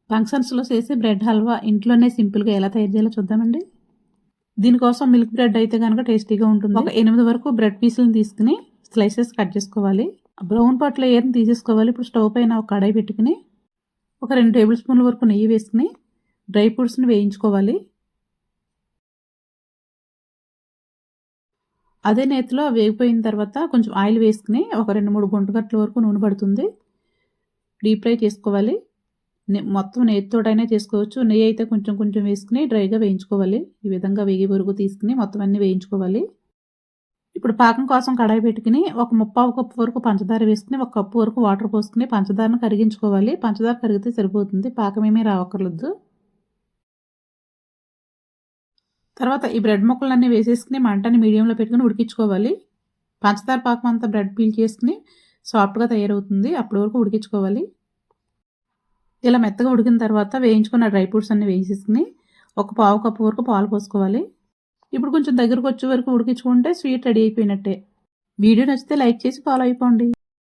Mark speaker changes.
Speaker 1: ఫంక్షన్స్లో చేసే బ్రెడ్ హల్వా ఇంట్లోనే సింపుల్గా ఎలా తయారు చేయాలో చూద్దామండి. దీనికోసం మిల్క్ బ్రెడ్ అయితే కనుక టేస్టీగా ఉంటుంది. ఒక 8 వరకు బ్రెడ్ పీసులను తీసుకుని స్లైసెస్ కట్ చేసుకోవాలి. బ్రౌన్ పార్ట్ లేయర్ని తీసేసుకోవాలి. ఇప్పుడు స్టవ్ పైన ఒక కడాయి పెట్టుకుని ఒక 2 టేబుల్ స్పూన్ల వరకు నెయ్యి వేసుకుని డ్రై ఫ్రూట్స్ని వేయించుకోవాలి. అదే నేతిలో వేగిపోయిన తర్వాత కొంచెం ఆయిల్ వేసుకుని ఒక 2-3 గుంటగట్ల వరకు నూనె పడుతుంది డీప్ ఫ్రై చేసుకోవాలి. మొత్తం నెయ్యితోటైనా చేసుకోవచ్చు. నెయ్యి అయితే కొంచెం కొంచెం వేసుకుని డ్రైగా వేయించుకోవాలి. ఈ విధంగా వేగి వరకు తీసుకుని మొత్తం అన్నీ వేయించుకోవాలి. ఇప్పుడు పాకం కోసం కడాయి పెట్టుకుని ఒక 3/4 కప్పు వరకు పంచదార వేసుకుని 1 కప్పు వరకు వాటర్ పోసుకుని పంచదారను కరిగించుకోవాలి. పంచదార కరిగితే సరిపోతుంది, పాకం ఏమీ రావక్కర్లేదు. తర్వాత ఈ బ్రెడ్ ముక్కలన్నీ వేసేసుకుని మంటని మీడియంలో పెట్టుకుని ఉడికించుకోవాలి. పంచదార పాకం అంతా బ్రెడ్ పీల్ చేసుకుని సాఫ్ట్గా తయారవుతుంది, అప్పటి వరకు ఉడికించుకోవాలి. ఇలా మెత్తగా ఉడికిన తర్వాత వేయించుకున్న డ్రై ఫ్రూట్స్ అన్ని వేసేసుకుని ఒక 1/4 కప్పు వరకు పాలు పోసుకోవాలి. ఇప్పుడు కొంచెం దగ్గరకు వచ్చే వరకు ఉడికించుకుంటే స్వీట్ రెడీ అయిపోయినట్టే. వీడియో నచ్చితే లైక్ చేసి ఫాలో అయిపోండి.